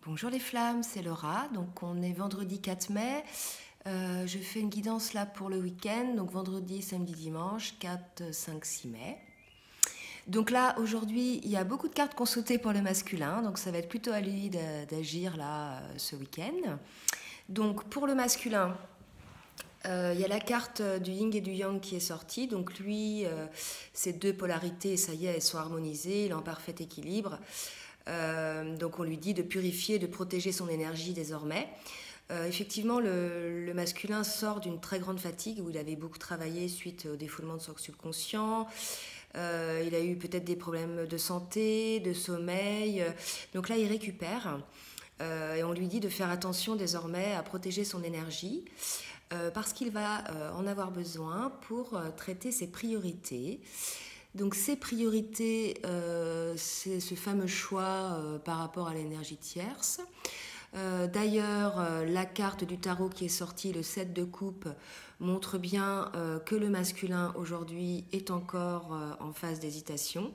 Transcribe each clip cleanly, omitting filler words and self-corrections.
Bonjour les flammes, c'est Laura. Donc on est vendredi 4 mai. Je fais une guidance là pour le week-end, donc vendredi, samedi, dimanche, 4, 5, 6 mai. Donc là, aujourd'hui, il y a beaucoup de cartes qu'on sautait pour le masculin, donc ça va être plutôt à lui d'agir là ce week-end. Donc pour le masculin, il y a la carte du yin et du yang qui est sortie. Donc lui, ces deux polarités, ça y est, elles sont harmonisées, il est en parfait équilibre. Donc on lui dit de purifier, de protéger son énergie désormais. Effectivement, le masculin sort d'une très grande fatigue où il avait beaucoup travaillé suite au défoulement de son subconscient. Il a eu peut-être des problèmes de santé, de sommeil. Donc là, il récupère. Et on lui dit de faire attention désormais à protéger son énergie parce qu'il va en avoir besoin pour traiter ses priorités. Donc ces priorités, c'est ce fameux choix par rapport à l'énergie tierce. D'ailleurs, la carte du tarot qui est sortie, le 7 de coupe, montre bien que le masculin aujourd'hui est encore en phase d'hésitation.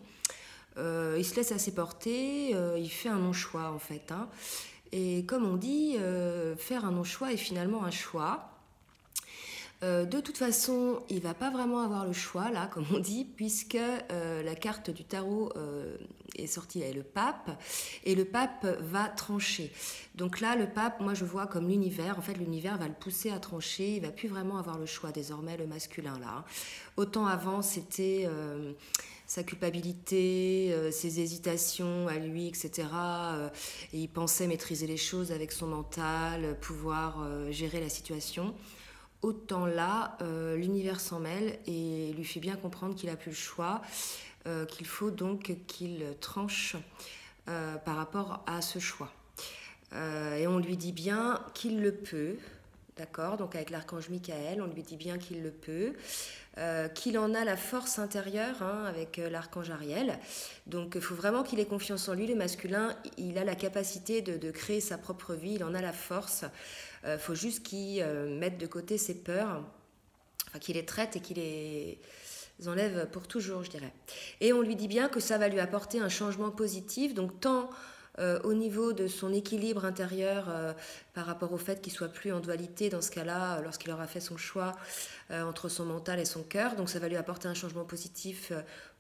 Il se laisse assez porter, il fait un non-choix en fait. Et comme on dit, faire un non-choix est finalement un choix. De toute façon, il ne va pas vraiment avoir le choix, là, comme on dit, puisque la carte du tarot est sortie, là, est le pape, et le pape va trancher. Donc là, le pape, moi, je vois comme l'univers, en fait, l'univers va le pousser à trancher, il ne va plus vraiment avoir le choix, désormais, le masculin, là. Autant avant, c'était sa culpabilité, ses hésitations à lui, etc. Et il pensait maîtriser les choses avec son mental, pouvoir gérer la situation. Autant là, l'univers s'en mêle et lui fait bien comprendre qu'il n'a plus le choix, qu'il faut donc qu'il tranche par rapport à ce choix. Et on lui dit bien qu'il le peut, d'accord? Donc avec l'archange Michael, on lui dit bien qu'il le peut, qu'il en a la force intérieure avec l'archange Ariel. Donc il faut vraiment qu'il ait confiance en lui. Le masculin, il a la capacité de créer sa propre vie, il en a la force. Faut juste qu'il mette de côté ses peurs, enfin qu'il les traite et qu'il les enlève pour toujours, je dirais. Et on lui dit bien que ça va lui apporter un changement positif, donc tant au niveau de son équilibre intérieur par rapport au fait qu'il soit plus en dualité dans ce cas-là, lorsqu'il aura fait son choix entre son mental et son cœur. Donc ça va lui apporter un changement positif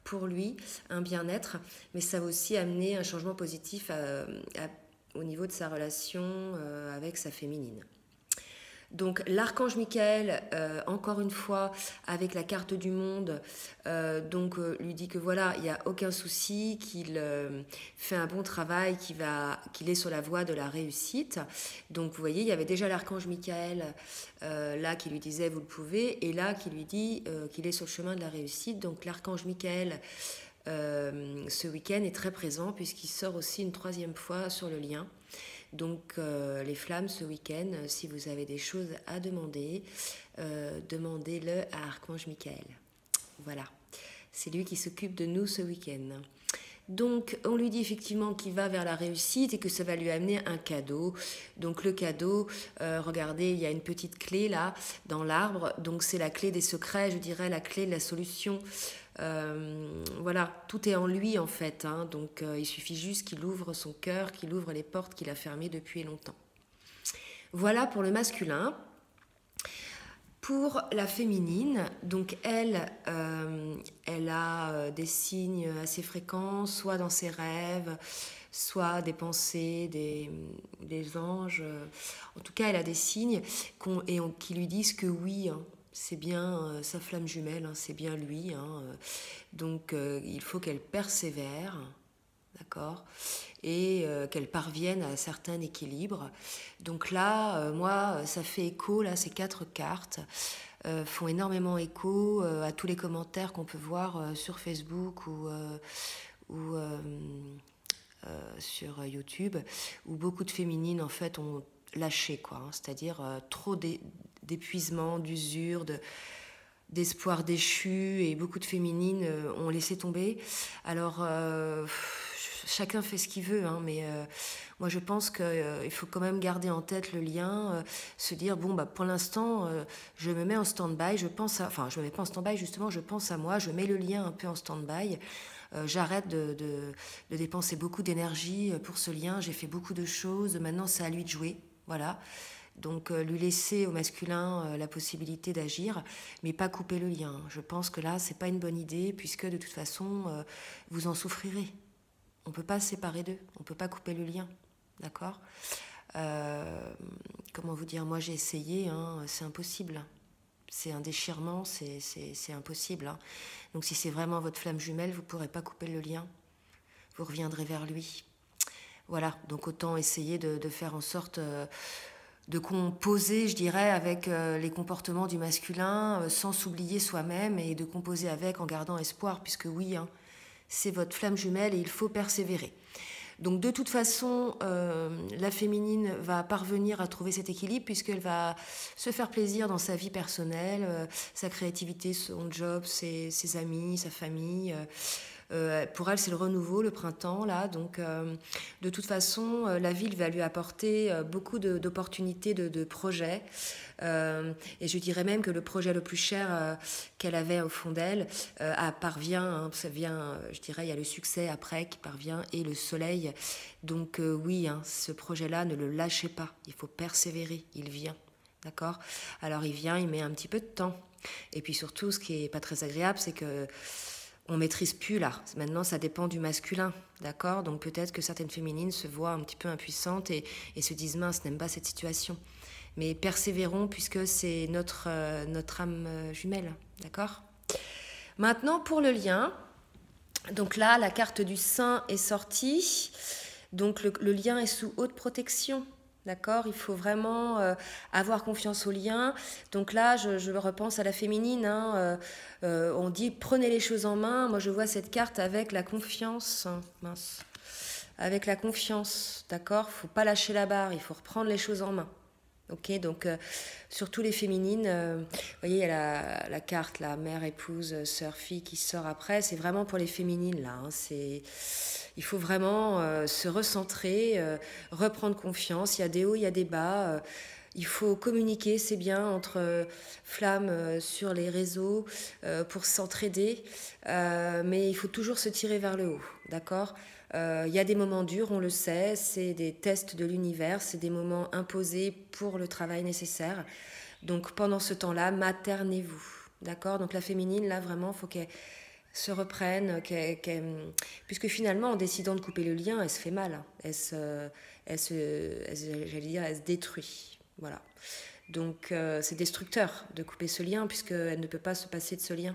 pour lui, un bien-être, mais ça va aussi amener un changement positif au niveau de sa relation avec sa féminine. Donc l'archange Michael, encore une fois, avec la carte du monde, lui dit que voilà, il n'y a aucun souci, qu'il fait un bon travail, qu'il est sur la voie de la réussite. Donc vous voyez, il y avait déjà l'archange Michael là qui lui disait vous le pouvez, et là qui lui dit qu'il est sur le chemin de la réussite. Donc l'archange Michael, ce week-end, est très présent puisqu'il sort aussi une troisième fois sur le lien. Donc les flammes ce week-end, si vous avez des choses à demander, demandez-le à Archange Michael. Voilà, c'est lui qui s'occupe de nous ce week-end. Donc on lui dit effectivement qu'il va vers la réussite et que ça va lui amener un cadeau. Donc le cadeau, regardez, il y a une petite clé là dans l'arbre. Donc c'est la clé des secrets, je dirais, la clé de la solution. Voilà, tout est en lui en fait. Donc il suffit juste qu'il ouvre son cœur, qu'il ouvre les portes qu'il a fermées depuis longtemps. Voilà pour le masculin. Pour la féminine, donc elle a des signes assez fréquents, soit dans ses rêves, soit des pensées, des anges. En tout cas, elle a des signes qui lui disent que oui, c'est bien sa flamme jumelle, c'est bien lui. Donc il faut qu'elle persévère, d'accord, et qu'elle parvienne à un certain équilibre. Donc là, moi, ça fait écho, là, ces 4 cartes font énormément écho à tous les commentaires qu'on peut voir sur Facebook ou sur YouTube, où beaucoup de féminines, en fait, ont lâché, quoi. C'est-à-dire trop d'épuisement, d'usure, d'espoir déchu, et beaucoup de féminines ont laissé tomber. Alors chacun fait ce qu'il veut, mais moi je pense qu'il faut quand même garder en tête le lien, se dire bon pour l'instant je me mets en stand-by, je me mets pas en stand-by, justement, je pense à moi, je mets le lien un peu en stand-by J'arrête de dépenser beaucoup d'énergie pour ce lien. J'ai fait beaucoup de choses. Maintenant, c'est à lui de jouer. Voilà. Donc, lui laisser au masculin la possibilité d'agir, mais pas couper le lien. Je pense que là, c'est pas une bonne idée, puisque de toute façon, vous en souffrirez. On ne peut pas se séparer d'eux. On ne peut pas couper le lien. D'accord ? Comment vous dire, moi j'ai essayé, hein, c'est impossible. C'est un déchirement, c'est impossible. Hein. Donc si c'est vraiment votre flamme jumelle, vous ne pourrez pas couper le lien. Vous reviendrez vers lui. Voilà, donc autant essayer de faire en sorte de composer, je dirais, avec les comportements du masculin, sans s'oublier soi-même, et de composer avec en gardant espoir, puisque oui, hein, c'est votre flamme jumelle et il faut persévérer. Donc de toute façon, la féminine va parvenir à trouver cet équilibre puisqu'elle va se faire plaisir dans sa vie personnelle, sa créativité, son job, ses amis, sa famille. Pour elle, c'est le renouveau, le printemps, là. Donc, de toute façon, la ville va lui apporter beaucoup d'opportunités, de projets. Et je dirais même que le projet le plus cher qu'elle avait au fond d'elle parvient, hein, ça vient, je dirais, il y a le succès après qui parvient et le soleil. Donc, oui, hein, ce projet-là, ne le lâchez pas. Il faut persévérer. Il vient. D'accord ? Alors, il vient, il met un petit peu de temps. Et puis surtout, ce qui n'est pas très agréable, c'est que on maîtrise plus là. Maintenant, ça dépend du masculin, d'accord ? Donc peut-être que certaines féminines se voient un petit peu impuissantes et se disent mince, n'aime pas cette situation. Mais persévérons puisque c'est notre âme jumelle, d'accord ? Maintenant, pour le lien, donc là, la carte du Saint est sortie. Donc le lien est sous haute protection. D'accord ? Il faut vraiment avoir confiance au lien. Donc là, je repense à la féminine. Hein, on dit prenez les choses en main. Moi, je vois cette carte avec la confiance. Mince. Avec la confiance. D'accord ? Il ne faut pas lâcher la barre. Il faut reprendre les choses en main. Ok ? Donc, surtout les féminines. Vous voyez, il y a la carte, la mère, épouse, sœur, fille qui sort après. C'est vraiment pour les féminines, là. Hein, il faut vraiment se recentrer, reprendre confiance. Il y a des hauts, il y a des bas. Il faut communiquer, c'est bien, entre flammes sur les réseaux pour s'entraider. Mais il faut toujours se tirer vers le haut, d'accord ? Il y a des moments durs, on le sait, c'est des tests de l'univers, c'est des moments imposés pour le travail nécessaire. Donc pendant ce temps-là, maternez-vous, d'accord ? Donc la féminine, là, vraiment, il faut qu'elle se reprenne, puisque finalement, en décidant de couper le lien, elle se fait mal, elle se détruit, voilà. Donc c'est destructeur de couper ce lien, puisqu'elle ne peut pas se passer de ce lien.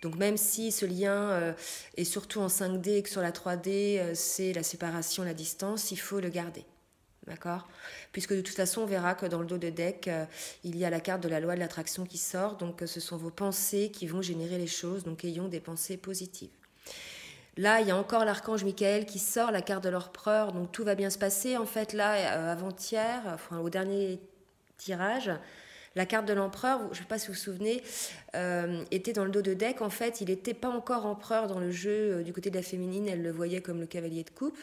Donc même si ce lien est surtout en 5D et que sur la 3D, c'est la séparation, la distance, il faut le garder. D'accord ? Puisque de toute façon, on verra que dans le dos de deck, il y a la carte de la loi de l'attraction qui sort. Donc ce sont vos pensées qui vont générer les choses. Donc ayons des pensées positives. Là, il y a encore l'archange Michael qui sort, la carte de l'empereur. Donc tout va bien se passer. En fait, là, avant-hier, enfin, au dernier tirage, la carte de l'empereur, je ne sais pas si vous vous souvenez, était dans le dos de deck. En fait, il n'était pas encore empereur dans le jeu du côté de la féminine. Elle le voyait comme le cavalier de coupe.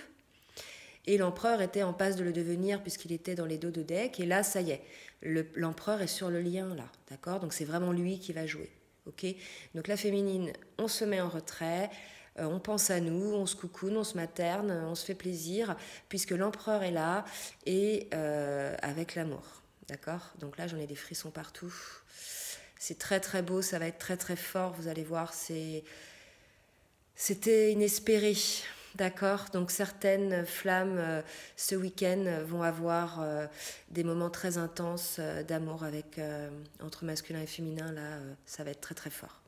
Et l'empereur était en passe de le devenir puisqu'il était dans les dos de deck. Et là, ça y est, l'empereur est sur le lien, là. D'accord ? Donc, c'est vraiment lui qui va jouer. Ok ? Donc, la féminine, on se met en retrait. On pense à nous, on se coucoune, on se materne, on se fait plaisir puisque l'empereur est là et avec l'amour. D'accord ? Donc là, j'en ai des frissons partout. C'est très, très beau. Ça va être très, très fort. Vous allez voir, c'était inespéré. D'accord ? Donc certaines flammes ce week-end vont avoir des moments très intenses d'amour entre masculin et féminin. Là, ça va être très très fort.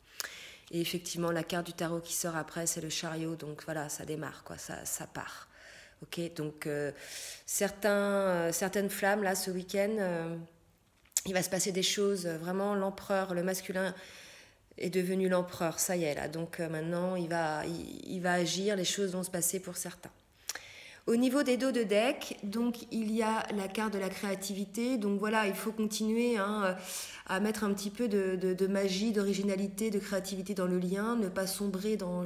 Et effectivement, la carte du tarot qui sort après, c'est le chariot. Donc voilà, ça démarre, quoi, ça part. Ok ? Donc certaines flammes, là, ce week-end, il va se passer des choses. Vraiment, l'empereur, le masculin est devenu l'empereur, ça y est là. Donc maintenant, il va agir, les choses vont se passer pour certains. Au niveau des dos de deck, donc il y a la carte de la créativité. Donc voilà, il faut continuer à mettre un petit peu de magie, d'originalité, de créativité dans le lien, ne pas sombrer dans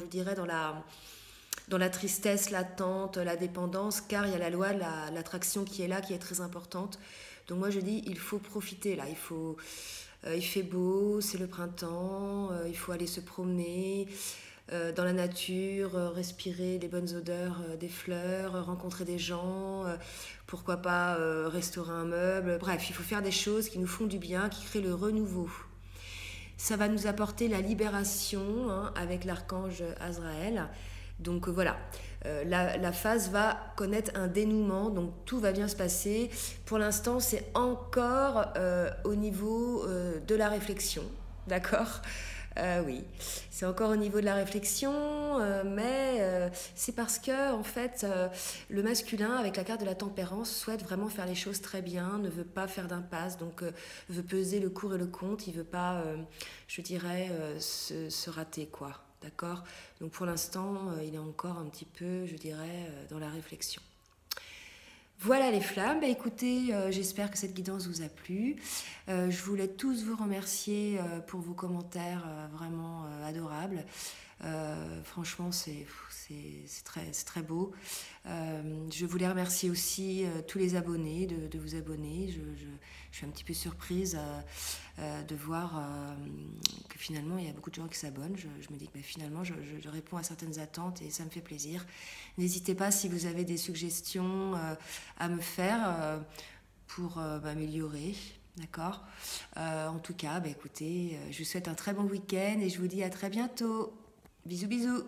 la tristesse latente, la dépendance, car il y a la loi de l'attraction qui est là, qui est très importante. Donc moi je dis, il faut profiter là, il fait beau, c'est le printemps, il faut aller se promener, dans la nature, respirer les bonnes odeurs des fleurs, rencontrer des gens, pourquoi pas restaurer un meuble. Bref, il faut faire des choses qui nous font du bien, qui créent le renouveau. Ça va nous apporter la libération avec l'archange Azraël. Donc voilà, la phase va connaître un dénouement, donc tout va bien se passer. Pour l'instant, c'est encore au niveau de la réflexion, d'accord? Oui, c'est encore au niveau de la réflexion, mais c'est parce que en fait, le masculin, avec la carte de la tempérance, souhaite vraiment faire les choses très bien, ne veut pas faire d'impasse, donc veut peser le pour et le contre, il veut pas, je dirais, se rater, quoi. D'accord? Donc pour l'instant, il est encore un petit peu, je dirais, dans la réflexion. Voilà les flammes, bah, écoutez, j'espère que cette guidance vous a plu. Je voulais tous vous remercier pour vos commentaires vraiment adorables. Franchement, c'est très beau. Je voulais remercier aussi tous les abonnés de vous abonner. Je suis un petit peu surprise de voir que finalement il y a beaucoup de gens qui s'abonnent. Je me dis que finalement je réponds à certaines attentes et ça me fait plaisir. N'hésitez pas si vous avez des suggestions à me faire pour m'améliorer. D'accord. En tout cas, écoutez, je vous souhaite un très bon week-end et je vous dis à très bientôt. Bisous bisous.